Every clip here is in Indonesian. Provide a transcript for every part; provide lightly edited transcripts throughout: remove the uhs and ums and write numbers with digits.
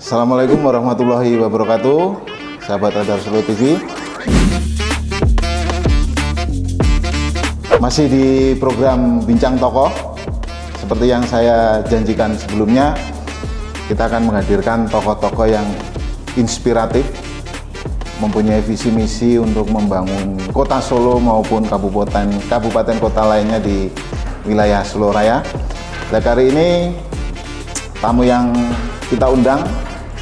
Assalamualaikum warahmatullahi wabarakatuh, sahabat Radar Solo TV. Masih di program Bincang Tokoh. Seperti yang saya janjikan sebelumnya, kita akan menghadirkan tokoh-tokoh yang inspiratif, mempunyai visi misi untuk membangun kota Solo maupun kabupaten kota lainnya di wilayah Solo Raya. Dan kali ini tamu yang kita undang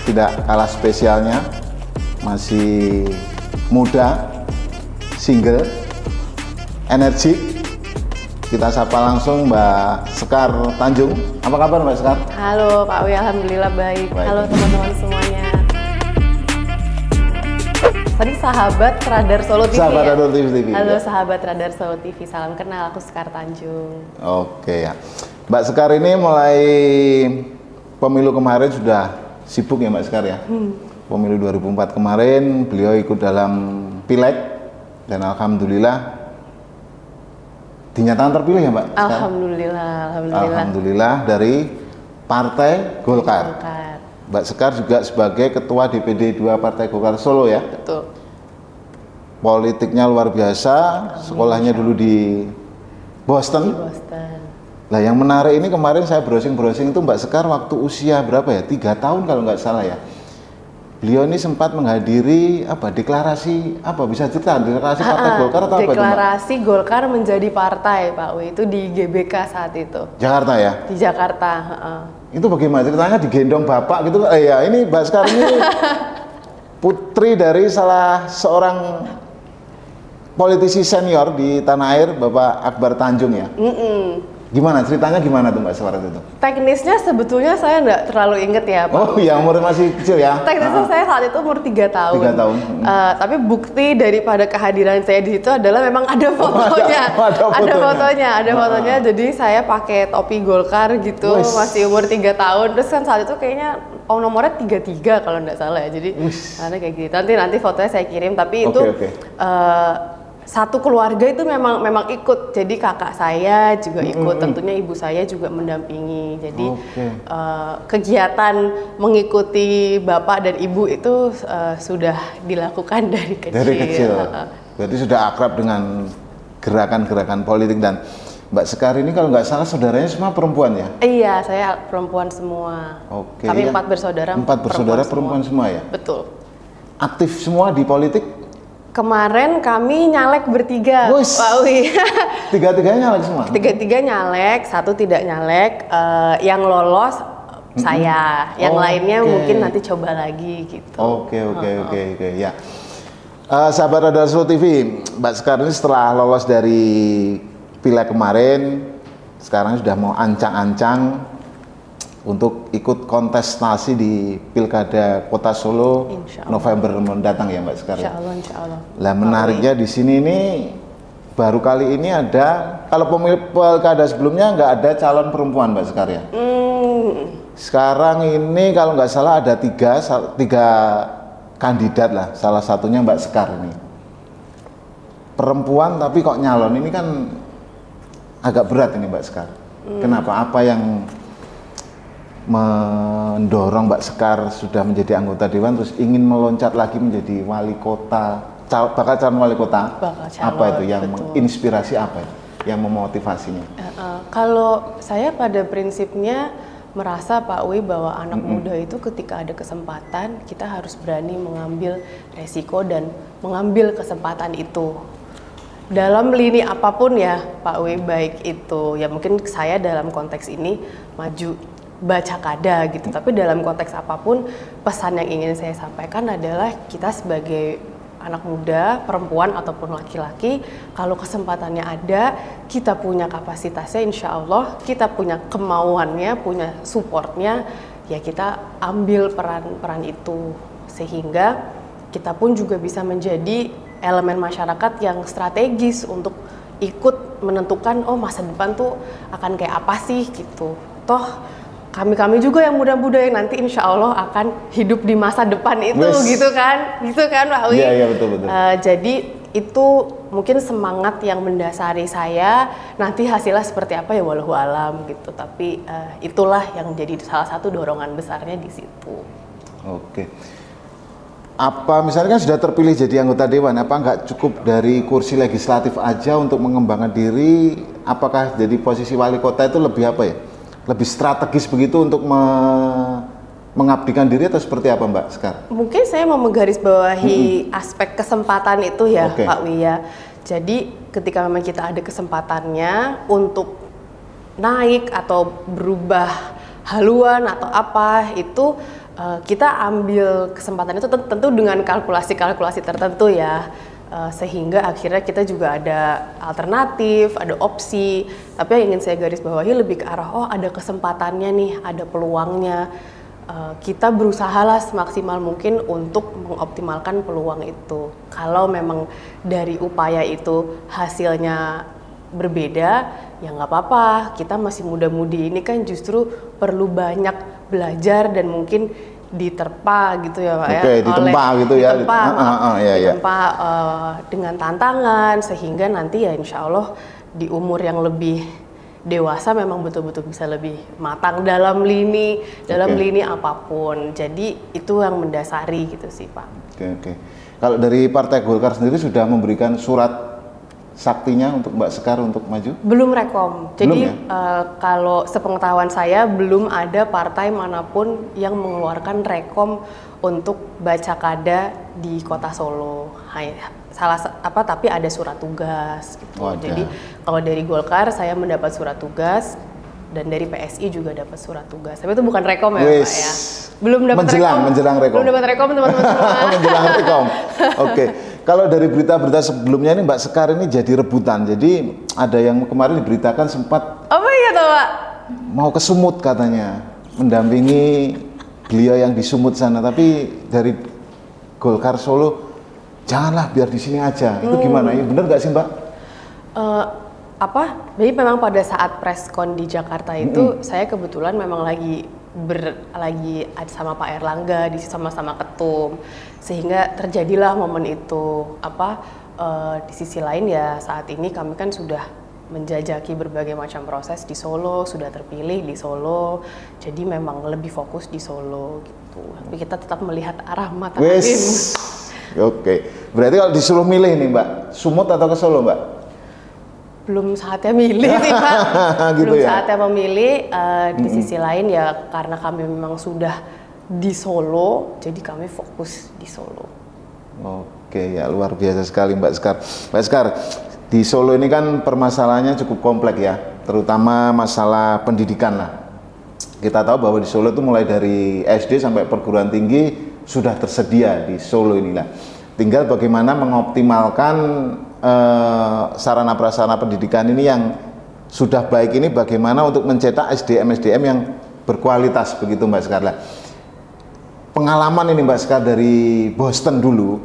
tidak kalah spesialnya, masih muda, single, energik. Kita sapa langsung Mbak Sekar Tanjung. Apa kabar Mbak Sekar? Halo Pak Wi, alhamdulillah baik. Halo teman-teman semuanya. Tadi sahabat Radar Solo TV. Sahabat ya? Radar TV. Halo sahabat Radar Solo TV, salam kenal, aku Sekar Tanjung. Oke ya. Mbak Sekar ini mulai pemilu kemarin sudah sibuk ya Mbak Sekar ya. Pemilu 2004 kemarin beliau ikut dalam Pileg dan alhamdulillah dinyatakan terpilih ya Mbak Sekar? Alhamdulillah dari Partai Golkar. Mbak Sekar juga sebagai Ketua DPD 2 Partai Golkar Solo ya? Betul. Politiknya luar biasa, sekolahnya dulu di Boston. Nah yang menarik ini kemarin saya browsing itu Mbak Sekar waktu usia berapa ya? 3 tahun kalau nggak salah ya. Beliau ini sempat menghadiri deklarasi bisa cerita deklarasi Partai Golkar atau apa itu Mbak? Deklarasi Golkar menjadi partai Pak Wi, itu di GBK saat itu. Jakarta ya? Di Jakarta. Itu bagaimana ceritanya, digendong bapak gitu? Ya ini Mbak Sekar ini putri dari salah seorang politisi senior di tanah air, Bapak Akbar Tanjung ya. Gimana ceritanya, gimana tuh Mbak Sekar itu? Teknisnya sebetulnya saya nggak terlalu inget ya Pak. Oh iya, umur masih kecil ya? Teknisnya saya saat itu umur 3 tahun. 3 tahun. Tapi bukti daripada kehadiran saya di situ adalah memang ada fotonya. Ada fotonya. Jadi saya pakai topi Golkar gitu, masih umur 3 tahun. Terus kan saat itu kayaknya nomornya 33 kalau nggak salah ya. Jadi karena kayak gitu. Nanti fotonya saya kirim. Tapi itu satu keluarga itu memang ikut. Jadi kakak saya juga ikut, tentunya ibu saya juga mendampingi. Jadi kegiatan mengikuti bapak dan ibu itu sudah dilakukan dari kecil. Dari kecil. Berarti sudah akrab dengan gerakan-gerakan politik. Dan Mbak Sekar ini kalau nggak salah saudaranya semua perempuan ya? Iya, saya perempuan semua. Kami 4 bersaudara. 4 bersaudara perempuan semua ya? Betul. Aktif semua di politik? Kemarin kami nyalek bertiga, Pak Wi. Tiga-tiganya nyalek semua? Tiga-tiga nyalek, satu tidak nyalek. Yang lolos saya, yang lainnya mungkin nanti coba lagi gitu. Oke, ya. Sahabat Radar Solo TV, Mbak Sekar ini setelah lolos dari Pileg kemarin, sekarang sudah mau ancang-ancang untuk ikut kontestasi di Pilkada Kota Solo November mendatang ya Mbak Sekar. Insya Allah. Lah menariknya di sini ini baru kali ini ada, kalau pilkada sebelumnya nggak ada calon perempuan Mbak Sekar ya. Sekarang ini kalau nggak salah ada tiga kandidat lah, salah satunya Mbak Sekar ini. Perempuan tapi kok nyalon, ini kan agak berat ini Mbak Sekar. Kenapa? Apa yang mendorong Mbak Sekar sudah menjadi anggota dewan terus ingin meloncat lagi menjadi wali kota, bakal calon wali kota? Apa itu yang menginspirasi, apa itu yang memotivasinya? Kalau saya pada prinsipnya merasa Pak Wi bahwa anak muda itu ketika ada kesempatan kita harus berani mengambil resiko dan mengambil kesempatan itu dalam lini apapun ya Pak Wi, baik itu ya mungkin saya dalam konteks ini maju baca kada gitu, tapi dalam konteks apapun pesan yang ingin saya sampaikan adalah kita sebagai anak muda, perempuan ataupun laki-laki, kalau kesempatannya ada, kita punya kapasitasnya, insya Allah kita punya kemauannya, punya supportnya, ya kita ambil peran itu sehingga kita pun juga bisa menjadi elemen masyarakat yang strategis untuk ikut menentukan masa depan tuh akan kayak apa sih gitu. Toh kami juga yang muda-muda yang nanti insya Allah akan hidup di masa depan itu, gitu kan Pak Wi. Iya betul. Jadi itu mungkin semangat yang mendasari saya. Nanti hasilnya seperti apa ya walau alam gitu. Tapi itulah yang jadi salah satu dorongan besarnya di situ. Oke. Apa misalnya kan sudah terpilih jadi anggota dewan, apa nggak cukup dari kursi legislatif aja untuk mengembangkan diri? Apakah jadi posisi wali kota itu lebih apa ya? Lebih strategis begitu untuk mengabdikan diri atau seperti apa Mbak Sekar? Mungkin saya mau menggarisbawahi aspek kesempatan itu ya, Pak Wia. Jadi ketika memang kita ada kesempatannya untuk naik atau berubah haluan atau apa itu, kita ambil kesempatan itu tentu dengan kalkulasi-kalkulasi tertentu ya, sehingga akhirnya kita juga ada alternatif, ada opsi. Tapi yang ingin saya garis bawahi lebih ke arah, oh ada kesempatannya nih, ada peluangnya. Kita berusahalah semaksimal mungkin untuk mengoptimalkan peluang itu. Kalau memang dari upaya itu hasilnya berbeda, ya nggak apa-apa. Kita masih muda-mudi ini kan justru perlu banyak belajar dan mungkin diterpa gitu ya Pak. Oke, ditempa gitu ya. Ditempa dengan tantangan sehingga nanti ya insya Allah di umur yang lebih dewasa memang betul-betul bisa lebih matang dalam lini apapun. Jadi itu yang mendasari gitu sih Pak. Oke. Kalau dari Partai Golkar sendiri sudah memberikan surat saktinya untuk Mbak Sekar untuk maju? Belum rekom. Jadi ya? Kalau sepengetahuan saya belum ada partai manapun yang mengeluarkan rekom untuk baca kada di Kota Solo. Tapi ada surat tugas gitu. Jadi kalau dari Golkar saya mendapat surat tugas dan dari PSI juga dapat surat tugas. Tapi itu bukan rekom ya Pak ya. Belum dapat rekom. Menjelang rekom. Belum dapat rekom teman-teman semua. Menjelang rekom. Oke. Kalau dari berita-berita sebelumnya ini Mbak Sekar ini jadi rebutan. Jadi ada yang kemarin diberitakan sempat apa ya toh Pak? Mau ke Sumut katanya, mendampingi beliau yang di Sumut sana. Tapi dari Golkar Solo, janganlah biar di sini aja. Itu gimana? Ya benar nggak sih Mbak? Jadi memang pada saat preskon di Jakarta itu saya kebetulan memang lagi sama Pak Erlangga di sama-sama ketum, sehingga terjadilah momen itu. Di sisi lain ya saat ini kami kan sudah menjajaki berbagai macam proses di Solo, sudah terpilih di Solo, jadi memang lebih fokus di Solo gitu. Tapi kita tetap melihat arah mata angin. Oke, berarti kalau disuruh milih nih Mbak, Sumut atau ke Solo Mbak? Belum saatnya milih sih Pak. Gitu belum ya? Saatnya memilih. Di sisi lain ya karena kami memang sudah di Solo, jadi kami fokus di Solo. Oke, ya luar biasa sekali Mbak Sekar. Mbak Sekar, di Solo ini kan permasalahannya cukup kompleks ya, terutama masalah pendidikan lah. Kita tahu bahwa di Solo itu mulai dari SD sampai perguruan tinggi sudah tersedia di Solo inilah. Tinggal bagaimana mengoptimalkan sarana prasarana pendidikan ini yang sudah baik ini, bagaimana untuk mencetak SDM yang berkualitas begitu Mbak Sekar. Pengalaman ini Mbak Sekar dari Boston dulu,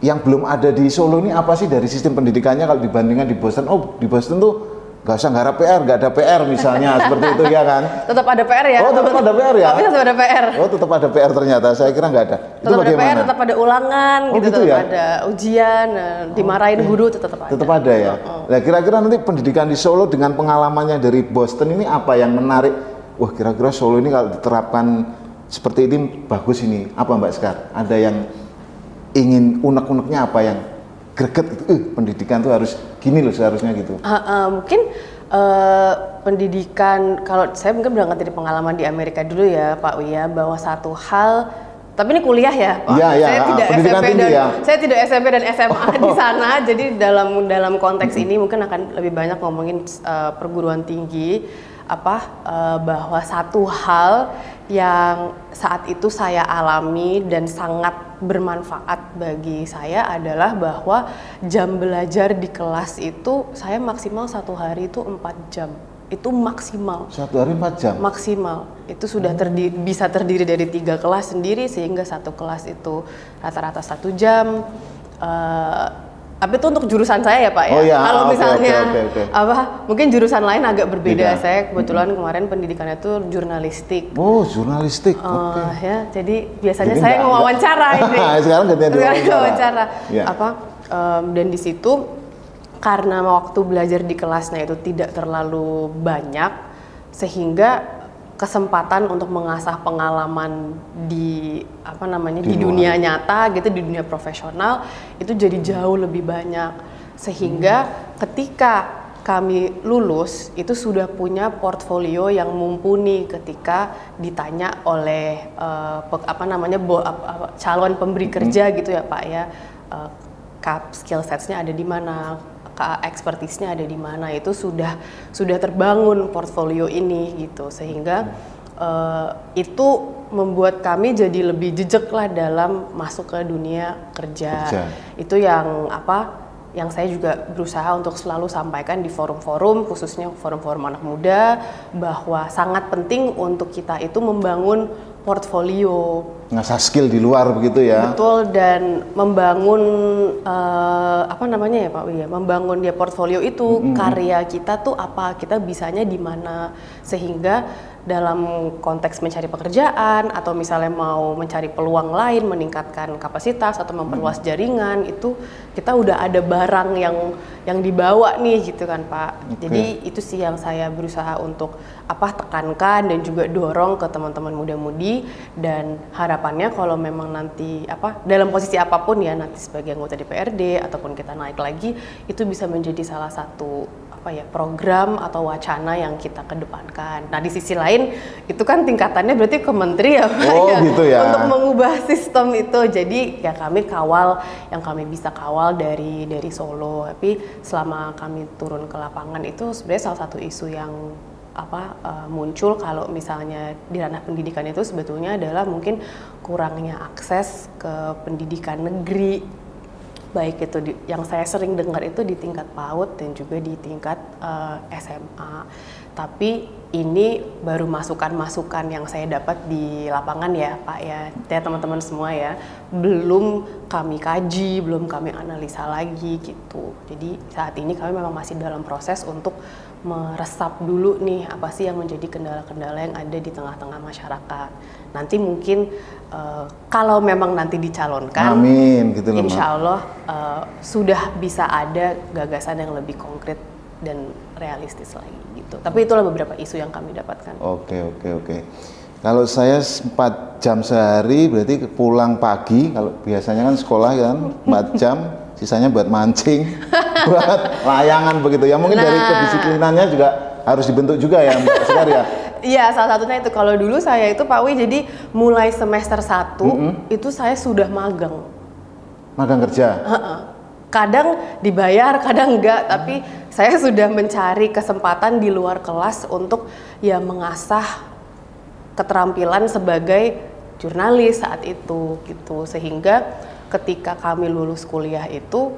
yang belum ada di Solo ini apa sih dari sistem pendidikannya kalau dibandingkan di Boston? Oh di Boston tuh nggak usah nggak ada PR misalnya seperti itu ya kan? Tetap ada PR ya? Oh tetap ada PR ya? Tapi tetap ada PR. Oh tetap ada PR ternyata, saya kira nggak ada. Tetap ada PR, tetap ada ulangan, gitu tetap ya? Ada ujian, dimarahin guru tetap ada. Tetap ada ya? Nah kira-kira nanti pendidikan di Solo dengan pengalamannya dari Boston ini apa yang menarik? Wah kira-kira Solo ini kalau diterapkan seperti ini bagus ini, apa Mbak Sekar? Ada yang ingin unek-uneknya apa yang greget gitu, pendidikan tuh harus gini loh seharusnya gitu. Mungkin pendidikan, kalau saya mungkin berangkat dari pengalaman di Amerika dulu ya Pak Wia, bahwa satu hal, tapi ini kuliah ya Pak. Saya tidak SMP saya tidak SMP dan SMA di sana, jadi dalam konteks ini mungkin akan lebih banyak ngomongin perguruan tinggi. Bahwa satu hal yang saat itu saya alami dan sangat bermanfaat bagi saya adalah bahwa jam belajar di kelas itu saya maksimal satu hari itu 4 jam. Itu maksimal. Satu hari 4 jam? Maksimal. Itu sudah bisa terdiri dari 3 kelas sendiri, sehingga satu kelas itu rata-rata 1 jam. Tapi itu untuk jurusan saya ya Pak ya. Oh, ya. Kalau misalnya okay. Mungkin jurusan lain agak berbeda. Saya kebetulan kemarin pendidikannya itu jurnalistik. Oh, jurnalistik. Ya, jadi biasanya saya ngewawancara ini. Sekarang gantian wawancara. Ya. Dan di situ karena waktu belajar di kelasnya itu tidak terlalu banyak, sehingga kesempatan untuk mengasah pengalaman di di dunia nyata gitu, di dunia profesional itu jadi jauh lebih banyak, sehingga ketika kami lulus itu sudah punya portfolio yang mumpuni ketika ditanya oleh calon pemberi kerja gitu ya Pak ya, skill sets-nya ada di mana, expertise-nya ada di mana, itu sudah terbangun portfolio ini gitu, sehingga itu membuat kami jadi lebih jejak lah dalam masuk ke dunia kerja. Itu yang saya juga berusaha untuk selalu sampaikan di forum-forum, khususnya forum-forum anak muda, bahwa sangat penting untuk kita itu membangun portfolio, ngasah skill di luar begitu ya. Betul, dan membangun ya Pak Wi, membangun dia portfolio itu, karya kita tuh apa, kita bisanya di mana, sehingga dalam konteks mencari pekerjaan atau misalnya mau mencari peluang lain, meningkatkan kapasitas atau memperluas jaringan, itu kita udah ada barang yang dibawa nih gitu kan Pak. Jadi itu sih yang saya berusaha untuk tekankan dan juga dorong ke teman-teman muda-mudi, dan harapannya kalau memang nanti dalam posisi apapun ya, nanti sebagai anggota DPRD ataupun kita naik lagi, itu bisa menjadi salah satu program atau wacana yang kita kedepankan. Nah di sisi lain itu kan tingkatannya berarti ke menteri ya Pak gitu ya, untuk mengubah sistem itu. Jadi ya kami kawal yang kami bisa kawal dari Solo, tapi selama kami turun ke lapangan itu sebenarnya salah satu isu yang muncul kalau misalnya di ranah pendidikan itu sebetulnya adalah mungkin kurangnya akses ke pendidikan negeri. Baik itu yang saya sering dengar itu di tingkat PAUD dan juga di tingkat SMA. Tapi ini baru masukan-masukan yang saya dapat di lapangan ya Pak ya, teman-teman semua ya. Belum kami kaji, belum kami analisa lagi gitu. Jadi saat ini kami memang masih dalam proses untuk meresap dulu nih apa sih yang menjadi kendala-kendala yang ada di tengah-tengah masyarakat. Nanti mungkin kalau memang nanti dicalonkan, amin gitu loh, insya Allah sudah bisa ada gagasan yang lebih konkret dan realistis lagi gitu. Tapi itulah beberapa isu yang kami dapatkan. Oke. Kalau saya 4 jam sehari berarti pulang pagi, kalau biasanya kan sekolah kan 4 jam, sisanya buat mancing, buat layangan begitu ya. Mungkin dari kedisiplinannya juga harus dibentuk juga ya Mbak Sekar ya. Iya, salah satunya itu. Kalau dulu saya itu Pak Wi, jadi mulai semester 1 itu saya sudah magang. Magang kerja? Kadang dibayar, kadang enggak, tapi saya sudah mencari kesempatan di luar kelas untuk ya mengasah keterampilan sebagai jurnalis saat itu gitu. Sehingga ketika kami lulus kuliah itu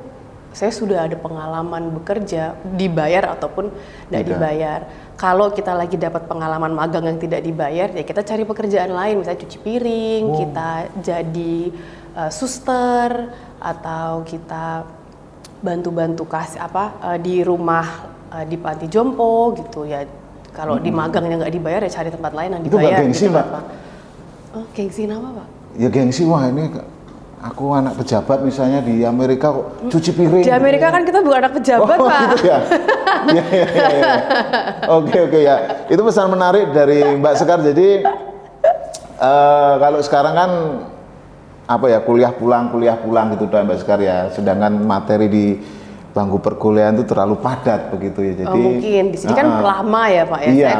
saya sudah ada pengalaman bekerja, dibayar ataupun tidak dibayar. Kalau kita lagi dapat pengalaman magang yang tidak dibayar, ya kita cari pekerjaan lain, misalnya cuci piring, kita jadi suster, atau kita bantu-bantu kasih di rumah di panti jompo gitu ya. Kalau di magang yang nggak dibayar ya cari tempat lain yang dibayar. Itu nggak gengsi gitu, Mbak? Oh, gengsi nama Pak? Ya gengsi, wah ini aku anak pejabat misalnya di Amerika kok cuci piring. Di Amerika kan kita bukan anak pejabat Pak. Gitu ya? Iya. Oke ya. Itu pesan menarik dari Mbak Sekar. Jadi kalau sekarang kan kuliah pulang gitu Mbak Sekar ya. Sedangkan materi di bangku perkuliahan itu terlalu padat begitu ya. Jadi mungkin di sini kan lama ya Pak ya. Iya, saya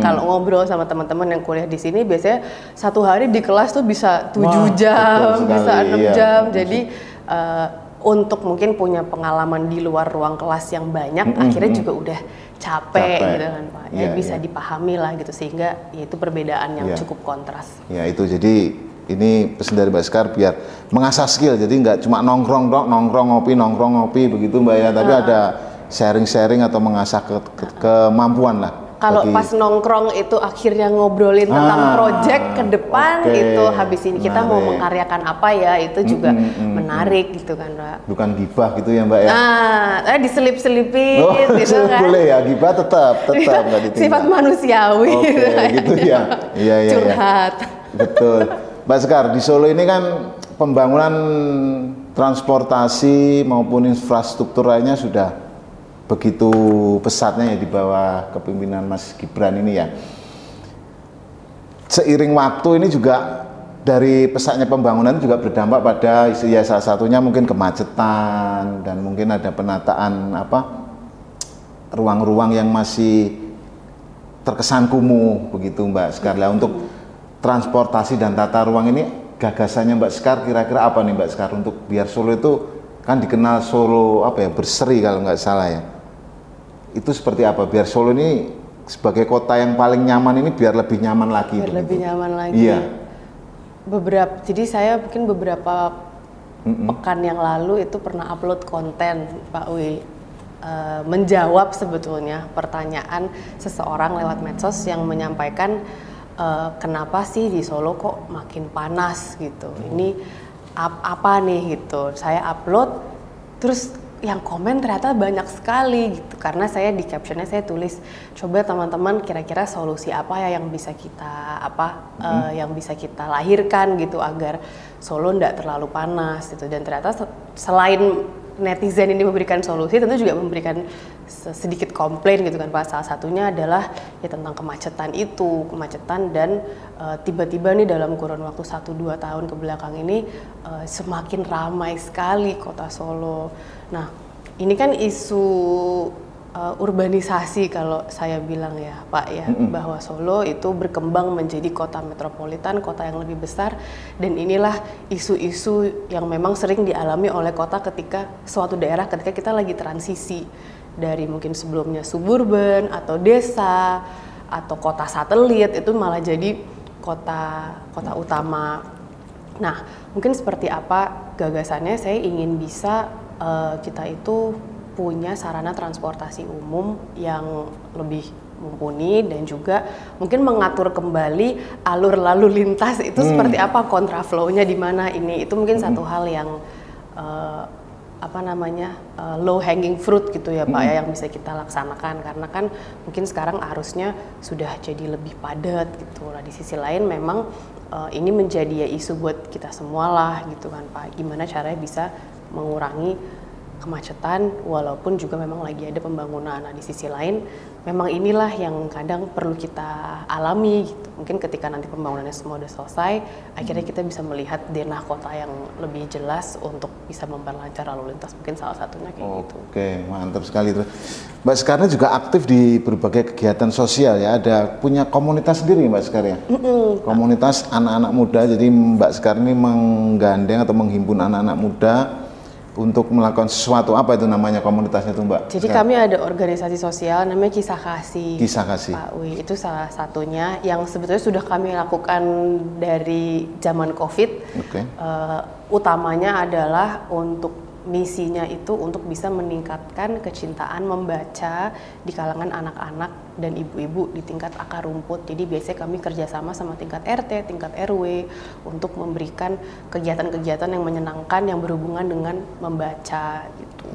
kalau ngobrol sama teman-teman yang kuliah di sini biasanya satu hari di kelas tuh bisa 7 jam, bisa 6 jam. Jadi untuk mungkin punya pengalaman di luar ruang kelas yang banyak, akhirnya juga udah capek gitu kan Pak. Ya bisa dipahami lah gitu, sehingga ya itu perbedaan yang cukup kontras. Ya itu, jadi ini pesan dari Mbak Sekar biar mengasah skill, jadi nggak cuma nongkrong ngopi begitu Mbak ya, tapi ada sharing atau mengasah kemampuan lah. Kalau pas nongkrong itu akhirnya ngobrolin tentang project ke depan, itu habis ini kita mau mengkaryakan apa ya, itu juga menarik gitu kan Mbak. Bukan gibah gitu ya Mbak ya? Diselip-selipin gitu kan. Boleh ya, gibah tetap nggak ditinggal. Sifat manusiawi gitu ya. Iya. Curhat. Betul. Mbak Sekar, di Solo ini kan pembangunan transportasi maupun infrastruktur lainnya sudah begitu pesatnya ya di bawah kepemimpinan Mas Gibran ini ya. seiring waktu ini juga dari pesatnya pembangunan juga berdampak pada ya salah satunya mungkin kemacetan dan mungkin ada penataan ruang-ruang yang masih terkesan kumuh begitu Mbak Sekar. Lah untuk transportasi dan tata ruang ini gagasannya Mbak Sekar kira-kira apa nih Mbak Sekar untuk biar Solo itu kan dikenal Solo berseri kalau nggak salah ya. Itu seperti apa biar Solo ini sebagai kota yang paling nyaman ini biar lebih nyaman lagi. Biar begitu. lebih nyaman lagi. Iya. Jadi saya mungkin beberapa pekan yang lalu itu pernah upload konten Pak Wi, menjawab sebetulnya pertanyaan seseorang lewat medsos yang menyampaikan kenapa sih di Solo kok makin panas gitu, ini apa nih gitu. Saya upload terus yang komen ternyata banyak sekali gitu, karena saya di captionnya saya tulis coba teman-teman kira-kira solusi apa ya yang bisa kita yang bisa kita lahirkan gitu agar Solo nggak terlalu panas gitu. Dan ternyata selain netizen ini memberikan solusi, tentu juga memberikan sedikit komplain gitu kan Pak. Salah satunya adalah ya tentang kemacetan dan tiba-tiba nih dalam kurun waktu 1-2 tahun ke belakang ini semakin ramai sekali kota Solo. Nah, ini kan isu urbanisasi kalau saya bilang ya Pak ya, bahwa Solo itu berkembang menjadi kota metropolitan, kota yang lebih besar, dan inilah isu-isu yang memang sering dialami oleh kota ketika suatu daerah ketika kita lagi transisi dari mungkin sebelumnya suburban atau desa atau kota satelit itu malah jadi kota utama. Nah, mungkin seperti apa gagasannya, saya ingin bisa kita itu punya sarana transportasi umum yang lebih mumpuni dan juga mungkin mengatur kembali alur lalu lintas itu seperti apa, kontraflow-nya di mana ini. Itu mungkin satu hal yang low hanging fruit gitu ya Pak ya, yang bisa kita laksanakan, karena kan mungkin sekarang arusnya sudah jadi lebih padat gitu. Nah, di sisi lain memang ini menjadi ya isu buat kita semua lah gitu kan Pak, gimana caranya bisa mengurangi kemacetan walaupun juga memang lagi ada pembangunan. Nah, di sisi lain memang inilah yang kadang perlu kita alami gitu. Mungkin ketika nanti pembangunannya semua udah selesai, akhirnya kita bisa melihat denah kota yang lebih jelas untuk bisa memperlancar lalu lintas, mungkin salah satunya kayak gitu. Oke, mantap sekali. Terus Mbak Sekar juga aktif di berbagai kegiatan sosial ya, ada punya komunitas sendiri Mbak Sekar ya? Komunitas anak-anak muda, jadi Mbak Sekar ini menggandeng atau menghimpun anak-anak muda untuk melakukan sesuatu. Apa itu namanya komunitasnya tuh Mbak? Jadi kami ada organisasi sosial namanya Kisah Kasih. Kisah Kasih. Pak Wi, itu salah satunya yang sebetulnya sudah kami lakukan dari zaman COVID. Oke. Utamanya adalah untuk misinya itu untuk bisa meningkatkan kecintaan membaca di kalangan anak-anak dan ibu-ibu di tingkat akar rumput. Jadi biasanya kami kerjasama sama tingkat RT, tingkat RW untuk memberikan kegiatan-kegiatan yang menyenangkan yang berhubungan dengan membaca gitu.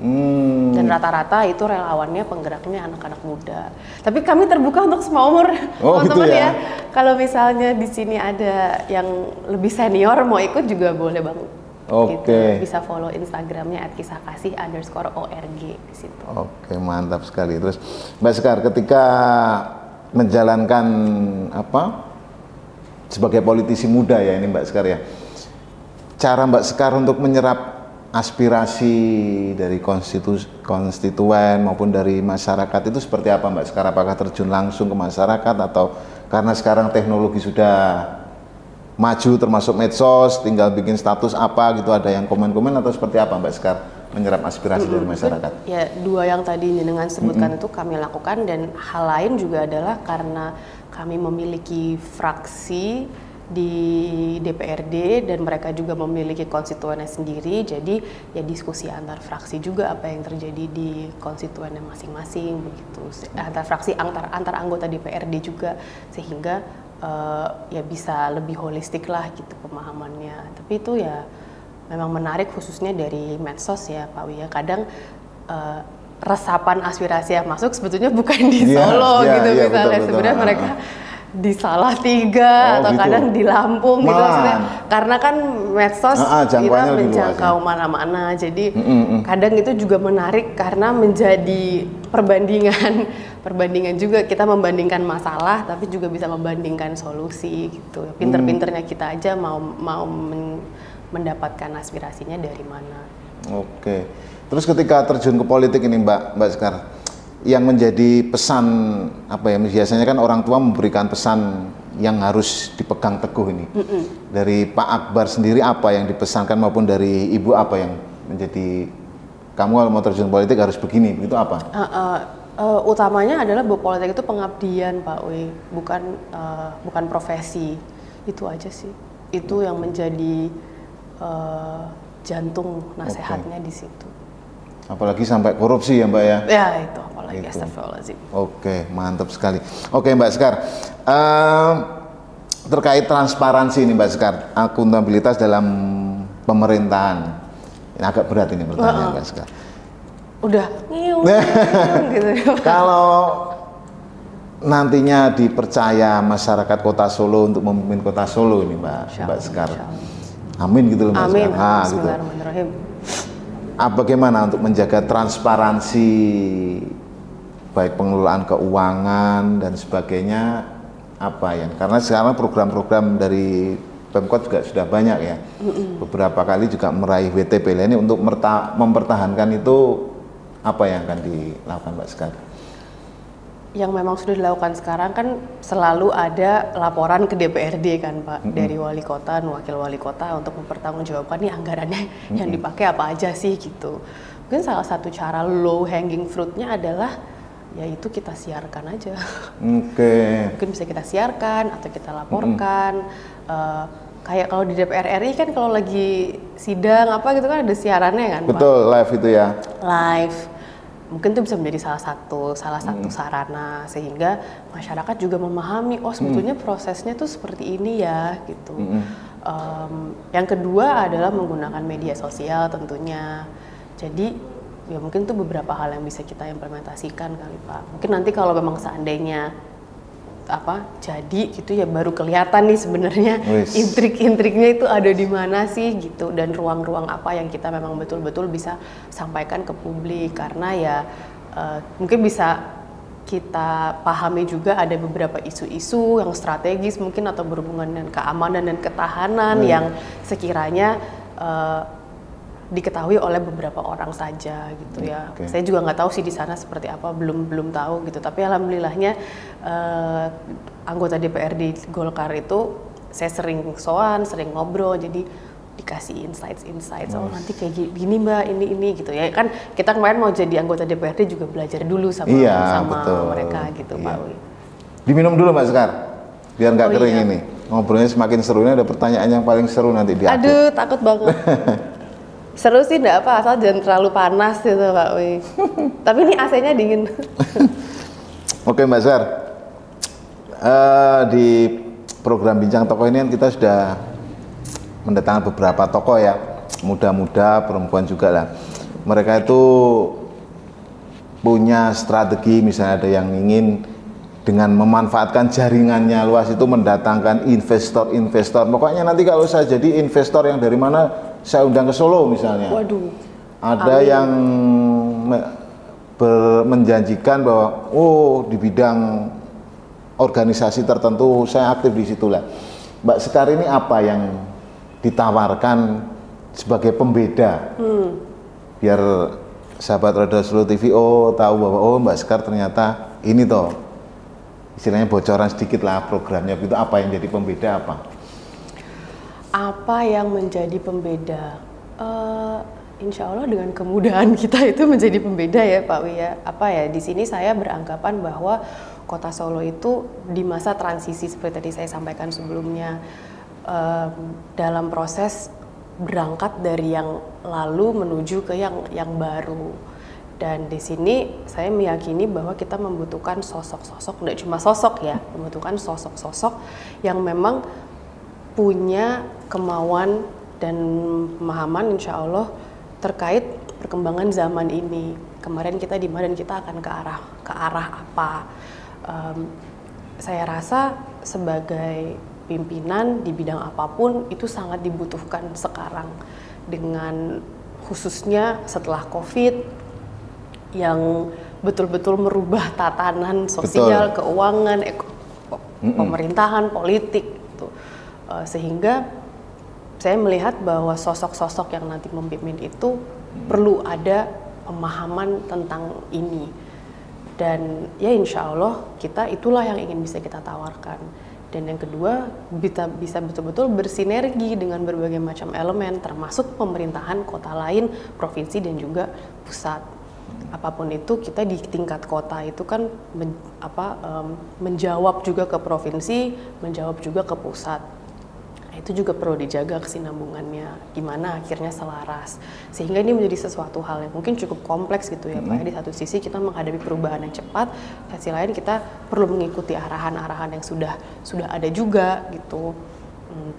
Dan rata-rata itu relawannya penggeraknya anak-anak muda. Tapi kami terbuka untuk semua umur, teman-teman gitu ya. Kalau misalnya di sini ada yang lebih senior mau ikut juga boleh banget. Oke. Gitu. Bisa follow Instagramnya @kisahkasih_org di situ. Oke, mantap sekali. Terus Mbak Sekar ketika menjalankan sebagai politisi muda ya ini Mbak Sekar ya, cara Mbak Sekar untuk menyerap aspirasi dari konstituen maupun dari masyarakat itu seperti apa Mbak Sekar? Apakah terjun langsung ke masyarakat atau karena sekarang teknologi sudah maju termasuk medsos, tinggal bikin status apa gitu, ada yang komen-komen atau seperti apa Mbak Sekar menyerap aspirasi dari masyarakat? Ya, dua yang tadi dengan sebutkan itu kami lakukan, dan hal lain juga adalah karena kami memiliki fraksi di DPRD dan mereka juga memiliki konstituennya sendiri, jadi ya diskusi antar fraksi juga apa yang terjadi di konstituennya masing-masing begitu, antar fraksi, antar anggota DPRD juga, sehingga ya bisa lebih holistik lah gitu pemahamannya. Tapi itu ya memang menarik khususnya dari medsos ya Pak Wi ya. Kadang resapan aspirasi yang masuk sebetulnya bukan di Solo gitu misalnya, sebenarnya mereka di Salatiga atau gitu. Kadang di Lampung gitu maksudnya. Karena kan medsos kita menjangkau mana-mana. Jadi kadang itu juga menarik karena menjadi perbandingan perbandingan juga, kita membandingkan masalah tapi juga bisa membandingkan solusi gitu. Pinter-pinternya kita aja mau mendapatkan aspirasinya dari mana. Oke. Terus ketika terjun ke politik ini Mbak Sekar, yang menjadi pesan apa ya, biasanya kan orang tua memberikan pesan yang harus dipegang teguh ini. Dari Pak Akbar sendiri apa yang dipesankan, maupun dari Ibu apa yang menjadi, kamu kalau mau terjun politik harus begini, begitu apa? Utamanya adalah bahwa politik itu pengabdian Pak Uy, bukan profesi. Itu aja sih. Itu yang menjadi jantung nasihatnya di situ. Apalagi sampai korupsi ya Mbak ya? Ya itu, apalagi astagfirullahaladzim. Oke, mantap sekali. Oke Mbak Sekar, terkait transparansi ini Mbak Sekar, akuntabilitas dalam pemerintahan, ini agak berat ini pertanyaan Mbak Sekar. Udah, gitu. Kalau nantinya dipercaya masyarakat Kota Solo untuk memimpin Kota Solo ini Mbak Sekar, amin gitu loh Mbak Sekar. Sekar. Bismillahirrahmanirrahim. Bagaimana untuk menjaga transparansi baik pengelolaan keuangan dan sebagainya, apa yang, karena sekarang program-program dari Pemkot juga sudah banyak ya, beberapa kali juga meraih WTP ini, untuk mempertahankan itu apa yang akan dilakukan Mbak Sekar? Yang memang sudah dilakukan sekarang kan selalu ada laporan ke DPRD kan Pak, dari wali kota, wakil wali kota, untuk mempertanggungjawabkan nih anggarannya yang dipakai apa aja sih gitu. Mungkin salah satu cara low hanging fruitnya adalah yaitu kita siarkan aja. Mungkin bisa kita siarkan atau kita laporkan. Kayak kalau di DPR RI kan kalau lagi sidang apa gitu kan ada siarannya kan Pak? Betul, live itu ya. Live. Mungkin itu bisa menjadi salah satu sarana sehingga masyarakat juga memahami, oh sebetulnya prosesnya tuh seperti ini ya gitu. Yang kedua adalah menggunakan media sosial tentunya. Jadi ya mungkin itu beberapa hal yang bisa kita implementasikan kali Pak. Mungkin nanti kalau memang seandainya jadi gitu ya baru kelihatan nih sebenarnya intrik-intriknya itu ada di mana sih gitu, dan ruang-ruang apa yang kita memang betul-betul bisa sampaikan ke publik, karena ya mungkin bisa kita pahami juga ada beberapa isu-isu yang strategis mungkin atau berhubungan dengan keamanan dan ketahanan yang sekiranya diketahui oleh beberapa orang saja gitu ya. Saya juga nggak tahu sih di sana seperti apa, belum tahu gitu. Tapi alhamdulillahnya anggota DPRD Golkar itu saya sering soan, sering ngobrol, jadi dikasih insights. Oh nanti kayak gini Mbak, ini gitu ya. Kan kita kemarin mau jadi anggota DPRD juga belajar dulu sama mereka gitu Pak Uy. Diminum dulu Mbak Sekar, biar nggak kering ini. Ngobrolnya semakin seru, ini ada pertanyaan yang paling seru nanti di akhir. Aduh, takut banget. Seru sih enggak apa, asal jangan terlalu panas gitu Pak Uy. Tapi ini AC-nya dingin. Oke Mbak Sekar, di program Bincang Tokoh ini kan kita sudah mendatangkan beberapa tokoh ya, muda-muda, perempuan juga lah. Mereka itu punya strategi, misalnya ada yang ingin dengan memanfaatkan jaringannya luas itu mendatangkan investor. Pokoknya nanti kalau saya jadi investor yang dari mana, saya undang ke Solo misalnya. Waduh. Ada yang menjanjikan bahwa di bidang organisasi tertentu saya aktif di situ lah. Mbak Sekar ini apa yang ditawarkan sebagai pembeda? Biar sahabat Roda Solo TV tahu bahwa Mbak Sekar ternyata ini toh, istilahnya bocoran sedikit lah programnya, itu apa yang jadi pembeda apa? Apa yang menjadi pembeda? Insya Allah dengan kemudahan kita itu menjadi pembeda ya Pak Wi ya. Di sini saya beranggapan bahwa Kota Solo itu di masa transisi seperti tadi saya sampaikan sebelumnya, dalam proses berangkat dari yang lalu menuju ke yang baru. Dan di sini saya meyakini bahwa kita membutuhkan sosok-sosok, tidak cuma sosok ya, membutuhkan sosok-sosok yang memang punya kemauan dan pemahaman insya Allah terkait perkembangan zaman ini. Kemarin kita di mana dan kita akan ke arah apa? Saya rasa sebagai pimpinan di bidang apapun itu sangat dibutuhkan sekarang, dengan khususnya setelah COVID yang betul-betul merubah tatanan sosial, keuangan, pemerintahan, politik gitu. Sehingga saya melihat bahwa sosok-sosok yang nanti memimpin itu perlu ada pemahaman tentang ini. Dan ya insya Allah itulah yang ingin bisa kita tawarkan. Dan yang kedua, bisa betul-betul bersinergi dengan berbagai macam elemen, termasuk pemerintahan kota lain, provinsi dan juga pusat. Apapun itu, kita di tingkat kota itu kan menjawab juga ke provinsi, menjawab juga ke pusat. Itu juga perlu dijaga kesinambungannya, gimana akhirnya selaras. Sehingga ini menjadi sesuatu hal yang mungkin cukup kompleks gitu ya Pak. Di satu sisi kita menghadapi perubahan yang cepat, di sisi lain kita perlu mengikuti arahan-arahan yang sudah ada juga gitu.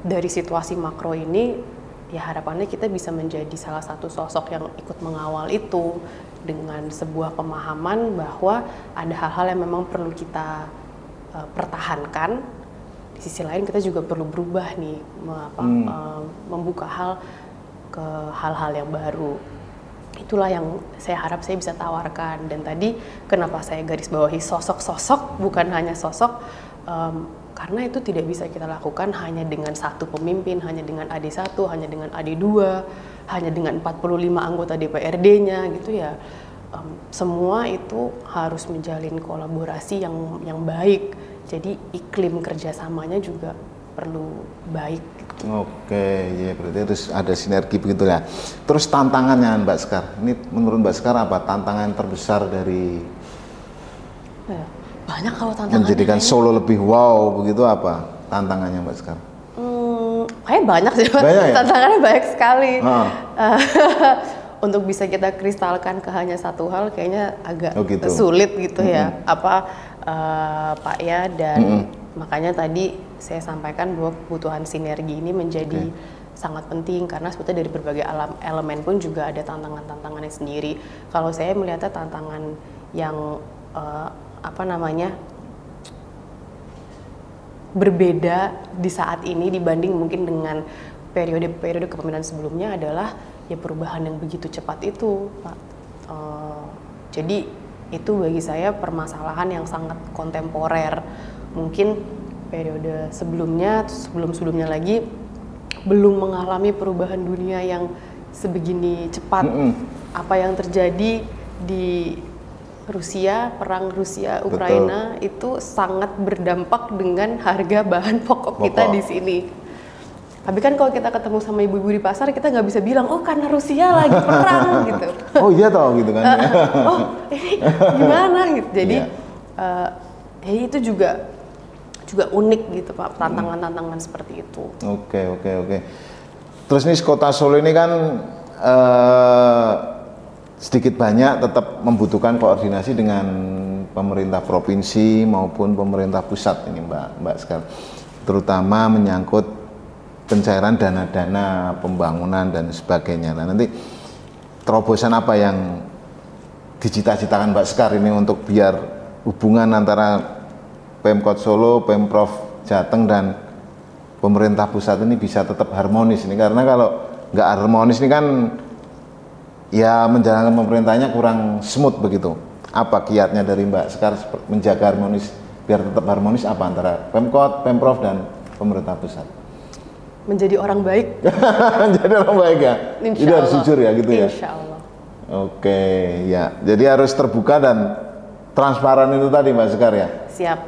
Dari situasi makro ini, ya harapannya kita bisa menjadi salah satu sosok yang ikut mengawal itu dengan sebuah pemahaman bahwa ada hal-hal yang memang perlu kita pertahankan. Di sisi lain kita juga perlu berubah nih, membuka ke hal-hal yang baru. Itulah yang saya harap saya bisa tawarkan. Dan tadi kenapa saya garis bawahi sosok-sosok, bukan hanya sosok, karena itu tidak bisa kita lakukan hanya dengan satu pemimpin, hanya dengan AD1, hanya dengan AD2, hanya dengan 45 anggota DPRD-nya gitu ya. Semua itu harus menjalin kolaborasi yang baik. Jadi iklim kerjasamanya juga perlu baik. Gitu. Oke, ya berarti harus ada sinergi begitu ya. Terus tantangannya Mbak Sekar, ini menurut Mbak Sekar apa tantangan terbesar dari banyak kalau tantangannya menjadikan Solo lebih wow begitu, apa tantangannya Mbak Sekar? Kayaknya banyak sih, banyak ya? Tantangannya banyak sekali. Untuk bisa kita kristalkan ke hanya satu hal kayaknya agak sulit gitu ya. Pak ya, dan makanya tadi saya sampaikan bahwa kebutuhan sinergi ini menjadi sangat penting karena sebetulnya dari berbagai elemen pun juga ada tantangan-tantangannya sendiri. Kalau saya melihatnya tantangan yang berbeda di saat ini dibanding mungkin dengan periode-periode kepemimpinan sebelumnya adalah ya perubahan yang begitu cepat itu, Pak. Jadi itu bagi saya permasalahan yang sangat kontemporer. Mungkin periode sebelum-sebelumnya lagi belum mengalami perubahan dunia yang sebegini cepat. Apa yang terjadi di Rusia, perang Rusia-Ukraina itu sangat berdampak dengan harga bahan pokok kita di sini. Tapi kan kalau kita ketemu sama ibu-ibu di pasar, kita nggak bisa bilang, oh karena Rusia lagi perang gitu. Oh iya toh gitu kan. Oh ini gimana gitu. Jadi itu juga unik gitu Pak, tantangan-tantangan seperti itu. Oke. Terus nih kota Solo ini kan sedikit banyak tetap membutuhkan koordinasi dengan pemerintah provinsi maupun pemerintah pusat ini Mbak Sekar. Terutama menyangkut pencairan dana-dana pembangunan dan sebagainya. Nah, nanti terobosan apa yang dicita-citakan Mbak Sekar ini untuk biar hubungan antara Pemkot Solo, Pemprov Jateng dan pemerintah pusat ini bisa tetap harmonis ini, karena kalau nggak harmonis ini kan ya menjalankan pemerintahnya kurang smooth begitu. Apa kiatnya dari Mbak Sekar menjaga harmonis biar tetap harmonis apa antara Pemkot, Pemprov dan pemerintah pusat? Menjadi orang baik. Jadi orang baik ya. Itu harus jujur ya gitu ya. Insya Allah. Oke ya. Jadi harus terbuka dan transparan itu tadi Mbak Sekar ya. Siap.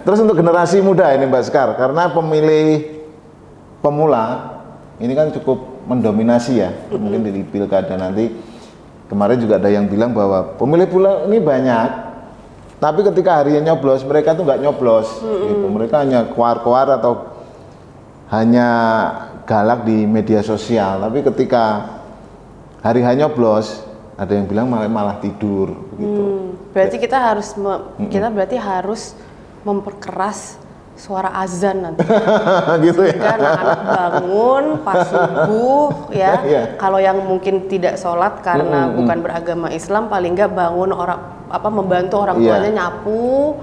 Terus untuk generasi muda ini Mbak Sekar, karena pemilih pemula ini kan cukup mendominasi ya. Mungkin di pilkada nanti kemarin juga ada yang bilang bahwa pemilih pula ini banyak, tapi ketika harinya nyoblos mereka tuh nggak nyoblos. Gitu. Mereka hanya keluar-keluar atau hanya galak di media sosial, tapi ketika hari nyoblos ada yang bilang malah tidur begitu. Berarti kita harus memperkeras suara azan nanti. Gitu ya. Anak-anak bangun pas subuh ya. Kalau yang mungkin tidak sholat karena bukan beragama Islam, paling nggak bangun membantu orang tuanya nyapu.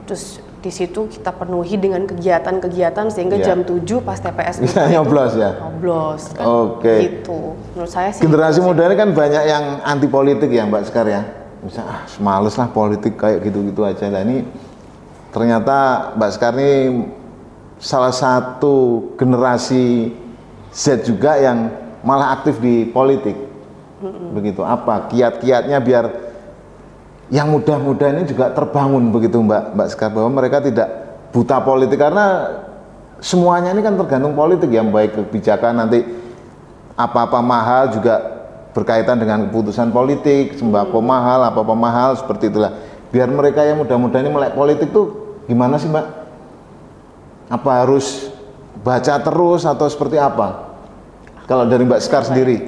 Terus di situ kita penuhi dengan kegiatan-kegiatan sehingga jam 7 pas TPS bisa nyoblos ya. Nyoblos kan. Oke. Gitu. Menurut saya sih generasi muda ini kan banyak yang anti politik ya Mbak Sekar ya. Misalnya males lah politik kayak gitu-gitu aja. Nah ini ternyata Mbak Sekar ini salah satu generasi Z juga yang malah aktif di politik. Begitu, apa kiat-kiatnya biar yang muda-muda ini juga terbangun begitu Mbak Sekar, bahwa mereka tidak buta politik, karena semuanya ini kan tergantung politik ya, baik kebijakan nanti apa-apa mahal juga berkaitan dengan keputusan politik, sembako mahal, apa-apa mahal, seperti itulah. Biar mereka yang muda-muda ini melek politik tuh gimana sih Mbak? Apa harus baca terus atau seperti apa? Kalau dari Mbak Sekar sendiri?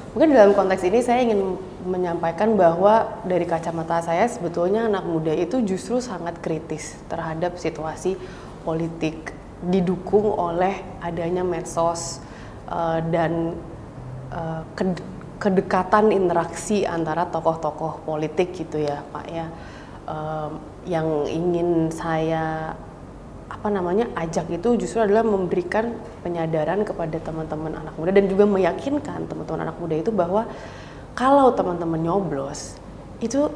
Mungkin dalam konteks ini saya ingin menyampaikan bahwa dari kacamata saya sebetulnya anak muda itu justru sangat kritis terhadap situasi politik, didukung oleh adanya medsos dan kedekatan interaksi antara tokoh-tokoh politik gitu ya Pak ya, yang ingin saya ajak itu justru adalah memberikan penyadaran kepada teman-teman anak muda dan juga meyakinkan teman-teman anak muda itu bahwa kalau teman-teman nyoblos itu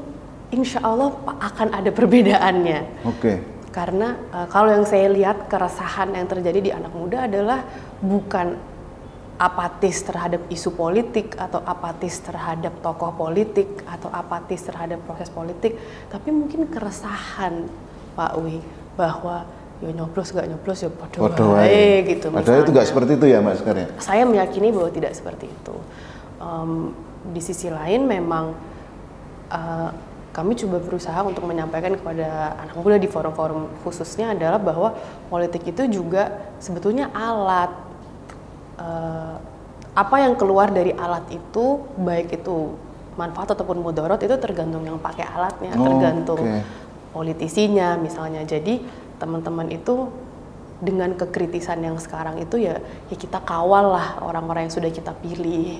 insya Allah akan ada perbedaannya. Oke. Karena kalau yang saya lihat keresahan yang terjadi di anak muda adalah bukan apatis terhadap isu politik atau apatis terhadap tokoh politik atau apatis terhadap proses politik, tapi mungkin keresahan Pak Wi bahwa ya nyoblos gak nyoblos ya podo wae gitu. Padahal itu gak seperti itu ya Mas Sekar ya? Saya meyakini bahwa tidak seperti itu. Di sisi lain memang kami coba berusaha untuk menyampaikan kepada anak muda di forum-forum khususnya adalah bahwa politik itu juga sebetulnya alat. Apa yang keluar dari alat itu, baik itu manfaat ataupun mudarat, itu tergantung yang pakai alatnya, tergantung politisinya misalnya. Jadi teman-teman itu dengan kekritisan yang sekarang itu ya kita kawal lah orang-orang yang sudah kita pilih.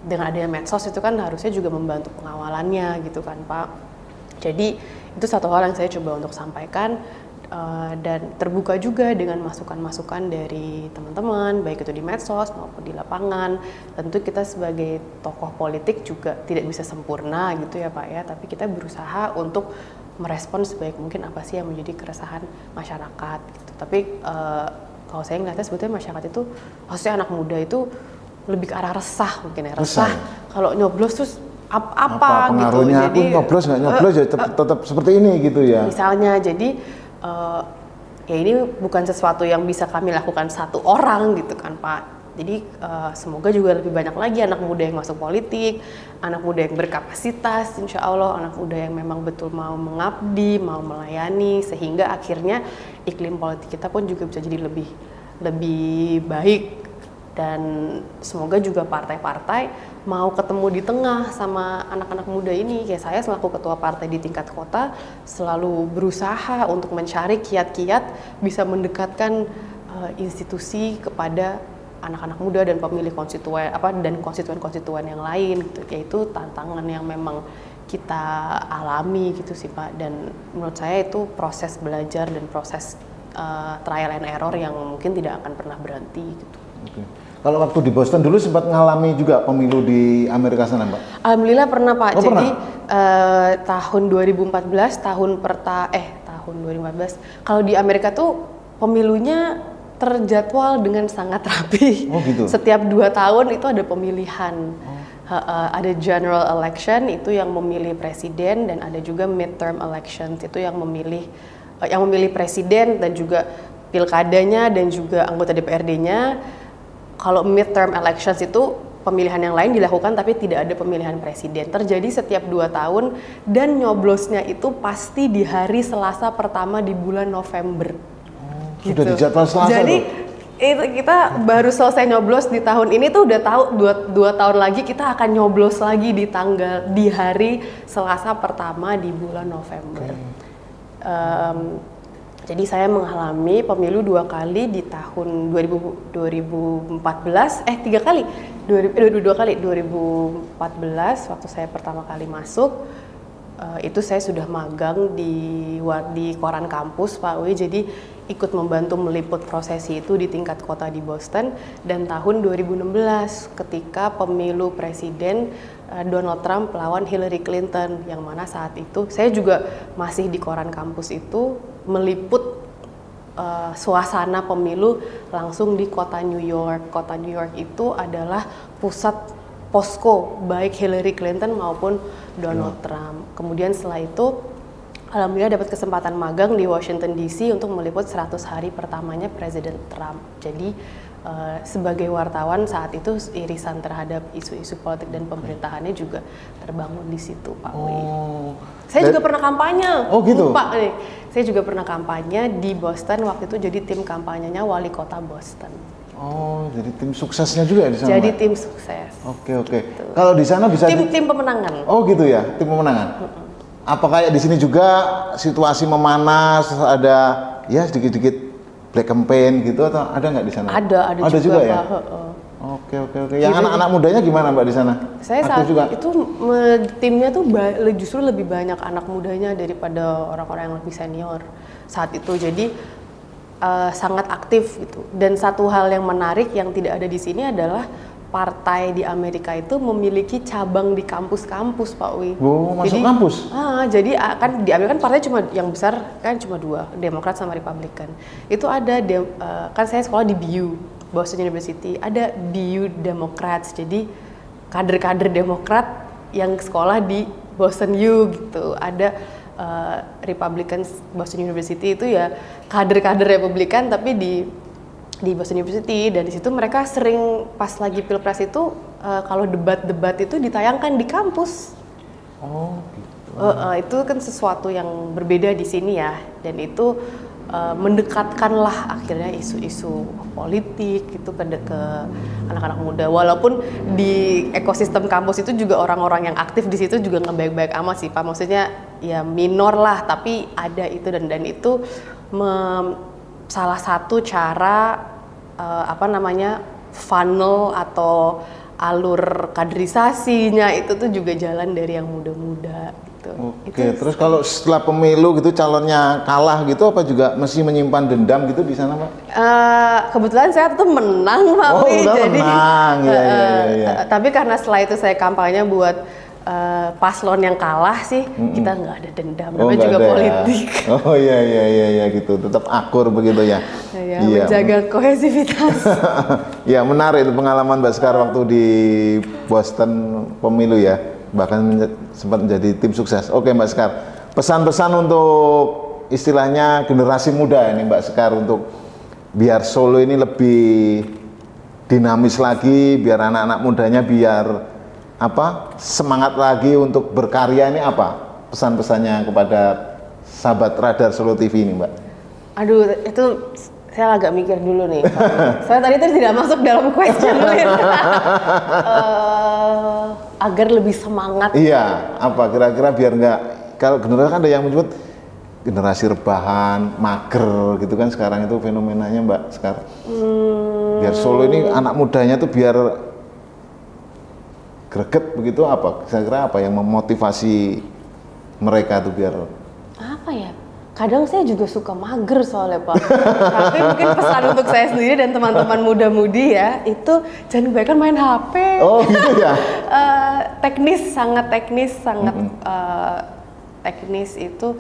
Dengan adanya medsos itu kan harusnya juga membantu pengawalannya gitu kan Pak. Jadi itu satu hal yang saya coba untuk sampaikan. Dan terbuka juga dengan masukan-masukan dari teman-teman, baik itu di medsos maupun di lapangan. Tentu kita sebagai tokoh politik juga tidak bisa sempurna gitu ya Pak ya, tapi kita berusaha untuk merespon sebaik mungkin apa sih yang menjadi keresahan masyarakat gitu. Tapi kalau saya ngeliatnya sebetulnya masyarakat itu, maksudnya anak muda itu lebih ke arah resah mungkin ya, resah. Kalau nyoblos terus apa pengaruhnya gitu. Jadi aku nyoblos nggak nyoblos ya tetap seperti ini gitu ya. Misalnya jadi ya ini bukan sesuatu yang bisa kami lakukan satu orang gitu kan Pak. Jadi semoga juga lebih banyak lagi anak muda yang masuk politik, anak muda yang berkapasitas, insya Allah anak muda yang memang betul mau mengabdi, mau melayani, sehingga akhirnya iklim politik kita pun juga bisa jadi lebih baik. Dan semoga juga partai-partai mau ketemu di tengah sama anak-anak muda ini. Kayak saya selaku ketua partai di tingkat kota selalu berusaha untuk mencari kiat-kiat bisa mendekatkan institusi kepada anak-anak muda dan pemilih konstituen dan konstituen-konstituen yang lain gitu. Yaitu tantangan yang memang kita alami gitu sih Pak. Dan menurut saya itu proses belajar dan proses trial and error yang mungkin tidak akan pernah berhenti gitu. Kalau waktu di Boston dulu sempat ngalami juga pemilu di Amerika sana, Mbak? Alhamdulillah pernah, Pak. Oh, jadi tahun 2014 tahun 2014 kalau di Amerika tuh pemilunya terjadwal dengan sangat rapi. Oh, gitu. Setiap 2 tahun itu ada pemilihan. Ada general election itu yang memilih presiden, dan ada juga midterm elections itu yang memilih presiden dan juga pilkadanya dan juga anggota DPRD-nya. Kalau midterm elections itu pemilihan yang lain dilakukan tapi tidak ada pemilihan presiden. Terjadi setiap 2 tahun dan nyoblosnya itu pasti di hari Selasa pertama di bulan November. Gitu. Sudah di jadwal Selasa. Jadi itu kita baru selesai nyoblos di tahun ini tuh udah tahu 2 tahun lagi kita akan nyoblos lagi di hari Selasa pertama di bulan November. Jadi saya mengalami pemilu 2 kali di tahun 2014, 3 kali, 2 kali, 2014 waktu saya pertama kali masuk, itu saya sudah magang di koran kampus Pak Wi, jadi ikut membantu meliput prosesi itu di tingkat kota di Boston. Dan tahun 2016 ketika pemilu presiden Donald Trump lawan Hillary Clinton, yang mana saat itu saya juga masih di koran kampus itu meliput suasana pemilu langsung di kota New York. Kota New York itu adalah pusat posko baik Hillary Clinton maupun Donald Trump. Kemudian setelah itu alhamdulillah dapat kesempatan magang di Washington DC untuk meliput 100 hari pertamanya Presiden Trump. Jadi sebagai wartawan saat itu irisan terhadap isu-isu politik dan pemerintahannya juga terbangun di situ, Pak Wi. Saya juga pernah kampanye. Oh gitu. Pak nih, saya juga pernah kampanye di Boston waktu itu, jadi tim kampanyenya wali kota Boston. Oh, jadi tim suksesnya juga di sana. Jadi tim sukses. Oke. Gitu. Kalau di sana bisa tim pemenangan. Oh gitu ya, tim pemenangan. Apa kayak di sini juga situasi memanas, ada ya sedikit-sedikit black campaign gitu, atau ada nggak di sana? Ada juga ya. Oke. Yang anak-anak mudanya gimana Mbak di sana? Saya saat juga itu timnya tuh justru lebih banyak anak mudanya daripada orang-orang yang lebih senior saat itu. Jadi sangat aktif gitu. Dan satu hal yang menarik yang tidak ada di sini adalah partai di Amerika itu memiliki cabang di kampus-kampus, Pak Wi. Oh, masuk kampus? Jadi kan di Amerika kan partai cuma yang besar kan cuma dua, Demokrat sama Republikan. Itu ada kan saya sekolah di BU, Boston University, ada BU Democrats. Jadi kader-kader Demokrat yang sekolah di Boston U gitu. Ada Republican Boston University itu ya kader-kader Republikan tapi di Boston University, dan di situ mereka sering pas lagi pilpres itu kalau debat-debat itu ditayangkan di kampus. Oh, gitu. Itu kan sesuatu yang berbeda di sini ya, dan itu mendekatkanlah akhirnya isu-isu politik itu ke anak-anak muda. Walaupun di ekosistem kampus itu juga orang-orang yang aktif di situ juga nggak baik-baik amat sih, Pak. Maksudnya ya minor lah, tapi ada itu dan itu salah satu cara funnel atau alur kaderisasinya itu tuh juga jalan dari yang muda-muda gitu. Oke, terus kalau setelah pemilu gitu calonnya kalah gitu, apa juga mesti menyimpan dendam gitu di sana, Pak? Kebetulan saya tuh menang, Pak. Jadi menang. Ya. Tapi karena setelah itu saya kampanye buat paslon yang kalah sih, kita nggak ada dendam, namanya juga politik. Ya. Oh iya gitu, tetap akur begitu ya. Iya, menjaga kohesivitas. Ya, menarik itu pengalaman Mbak Sekar waktu di Boston pemilu ya, bahkan sempat menjadi tim sukses. Oke Mbak Sekar, pesan-pesan untuk istilahnya generasi muda ini Mbak Sekar, untuk biar Solo ini lebih dinamis lagi, biar anak-anak mudanya biar semangat lagi untuk berkarya, ini apa pesan-pesannya kepada sahabat Radar Solo TV ini, Mbak? Aduh, itu saya agak mikir dulu nih. Saya tadi tidak masuk dalam question list. Agar lebih semangat. Iya, apa kira-kira biar nggak, kalau generasi kan ada yang menyebut generasi rebahan, mager gitu kan sekarang itu fenomenanya Mbak sekarang. Biar Solo ini anak mudanya tuh biar greget begitu, apa kira-kira apa yang memotivasi mereka tuh biar apa ya? Kadang saya juga suka mager soalnya Pak. Tapi mungkin pesan untuk saya sendiri dan teman-teman muda-mudi ya, itu jangan kebanyakan main HP. Oh gitu ya? sangat teknis itu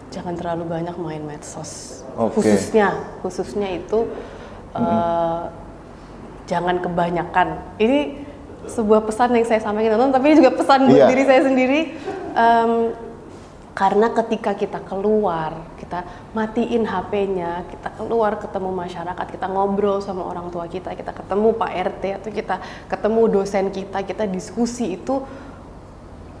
jangan terlalu banyak main medsos. Khususnya itu jangan kebanyakan. Ini sebuah pesan yang saya sampaikan, tapi juga pesan buat diri saya sendiri. Karena ketika kita keluar, kita matiin HP-nya, kita keluar ketemu masyarakat, kita ngobrol sama orang tua kita ketemu Pak RT atau kita ketemu dosen kita diskusi, itu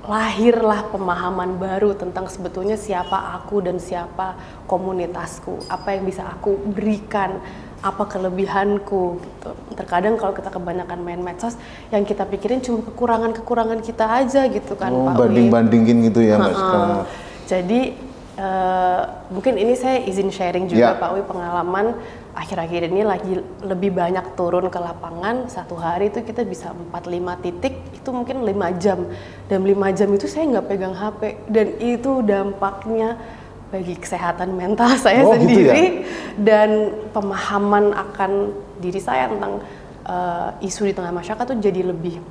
lahirlah pemahaman baru tentang sebetulnya siapa aku dan siapa komunitasku, apa yang bisa aku berikan, apa kelebihanku gitu. Terkadang kalau kita kebanyakan main medsos, yang kita pikirin cuma kekurangan kita aja gitu kan, Pak. Banding-bandingin gitu ya Mbak sekarang. Jadi mungkin ini saya izin sharing juga Pak Wi, pengalaman akhir-akhir ini lagi lebih banyak turun ke lapangan. Satu hari itu kita bisa 4-5 titik, itu mungkin 5 jam. Dan 5 jam itu saya nggak pegang HP. Dan itu dampaknya bagi kesehatan mental saya sendiri, gitu ya? Dan pemahaman akan diri saya tentang isu di tengah masyarakat tuh jadi lebih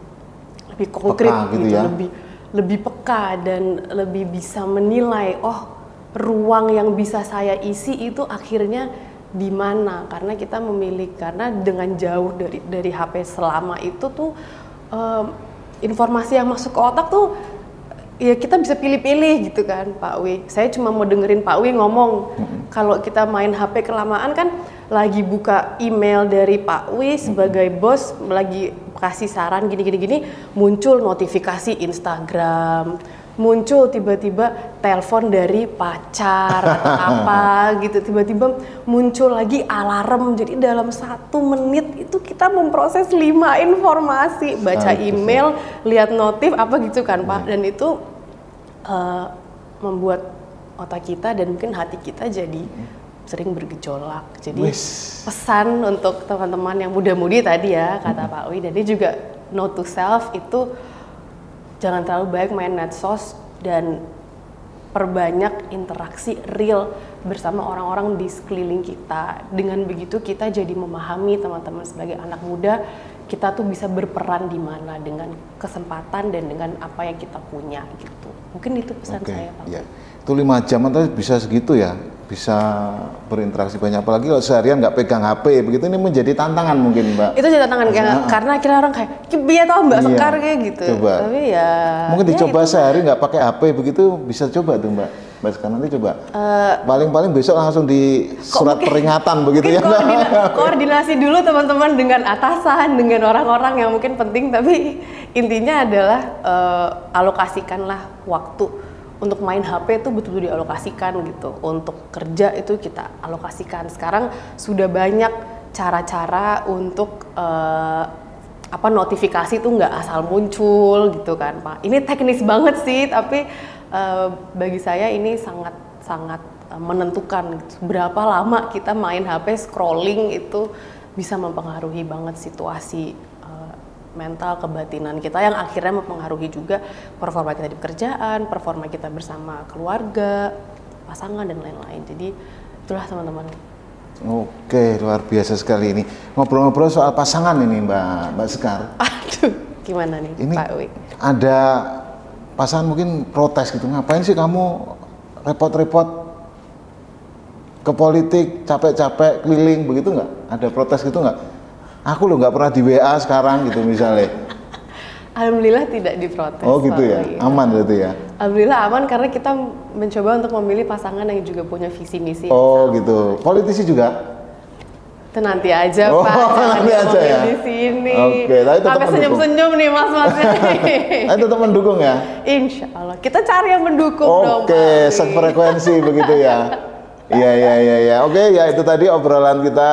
lebih konkret peka gitu gitu ya. lebih peka dan lebih bisa menilai, oh ruang yang bisa saya isi itu akhirnya di mana, karena kita memilih, karena dengan jauh dari HP selama itu tuh informasi yang masuk ke otak tuh ya kita bisa pilih-pilih gitu kan Pak Wi. Saya cuma mau dengerin Pak Wi ngomong. Kalau kita main HP kelamaan kan lagi buka email dari Pak Wi sebagai bos, lagi kasih saran gini, muncul notifikasi Instagram, muncul tiba-tiba telepon dari pacar atau apa gitu, tiba-tiba muncul lagi alarm. Jadi dalam 1 menit itu kita memproses 5 informasi, baca email, lihat notif apa gitu kan Pak. Dan itu membuat otak kita dan mungkin hati kita jadi sering bergejolak. Jadi pesan untuk teman-teman yang muda-mudi tadi ya, kata Pak Wi, dan ini juga note to self itu jangan terlalu banyak main medsos dan perbanyak interaksi real bersama orang-orang di sekeliling kita. Dengan begitu kita jadi memahami teman-teman sebagai anak muda, kita tuh bisa berperan di mana dengan kesempatan dan dengan apa yang kita punya gitu. Mungkin itu pesan saya Pak. Ya. Itu 5 jam atau bisa segitu ya, bisa berinteraksi banyak, apalagi kalau seharian nggak pegang HP begitu, ini menjadi tantangan mungkin Mbak. Itu jadi tantangan karena akhirnya orang kayak biar tau Mbak Sekar kayak gitu. Coba. Tapi ya mungkin dicoba itu. sehari nggak pakai HP begitu, bisa coba tuh Mbak Sekar, nanti coba. Paling-paling besok langsung di surat peringatan begitu ya. Koordinasi dulu teman-teman dengan atasan, dengan orang-orang yang mungkin penting, tapi intinya adalah alokasikanlah waktu. Untuk main HP itu betul-betul dialokasikan gitu. Untuk kerja itu kita alokasikan. Sekarang sudah banyak cara-cara untuk notifikasi itu nggak asal muncul gitu kan Pak. Ini teknis banget sih, tapi bagi saya ini sangat menentukan berapa lama kita main HP scrolling itu bisa mempengaruhi banget situasi mental, kebatinan kita, yang akhirnya mempengaruhi juga performa kita di pekerjaan, performa kita bersama keluarga, pasangan, dan lain-lain. Jadi itulah teman-teman. Oke, luar biasa sekali ini. Ngobrol-ngobrol soal pasangan ini Mbak Sekar. Aduh, gimana nih ini Pak Wi? Ada pasangan mungkin protes gitu, ngapain sih kamu repot-repot ke politik, capek-capek keliling begitu nggak? Ada protes gitu nggak? Aku loh nggak pernah di WA sekarang gitu misalnya. Alhamdulillah tidak diprotes. Oh gitu ya, aman berarti ya? Alhamdulillah aman karena kita mencoba untuk memilih pasangan yang juga punya visi misi. Oh gitu, politisi juga? Itu nanti aja Pak, nanti aja ya? Di sini. Oke, tapi tetap sampai senyum-senyum nih mas-masnya. Tapi tetap mendukung ya? Insya Allah, kita cari yang mendukung dong. Oke, sefrekuensi begitu ya? Iya. Oke, ya itu tadi obrolan kita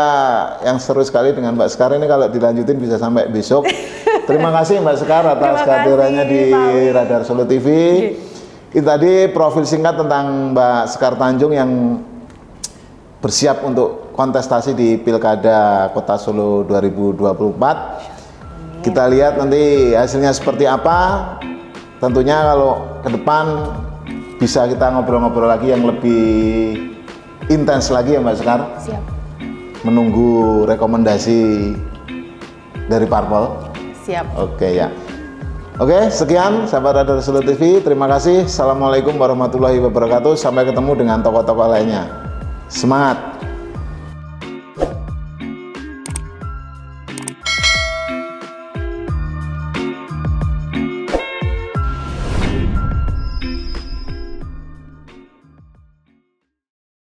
yang seru sekali dengan Mbak Sekar. Ini kalau dilanjutin bisa sampai besok. Terima kasih Mbak Sekar atas kehadirannya di Radar Solo TV. Itu tadi profil singkat tentang Mbak Sekar Tanjung yang bersiap untuk kontestasi di Pilkada Kota Solo 2024. Kita lihat nanti hasilnya seperti apa. Tentunya kalau ke depan bisa kita ngobrol-ngobrol lagi yang lebih intens lagi ya Mbak Sekar. Siap. Menunggu rekomendasi dari parpol. Siap. Oke ya. Oke, sekian sahabat Radar Solo TV. Terima kasih. Assalamualaikum warahmatullahi wabarakatuh. Sampai ketemu dengan tokoh-tokoh lainnya. Semangat.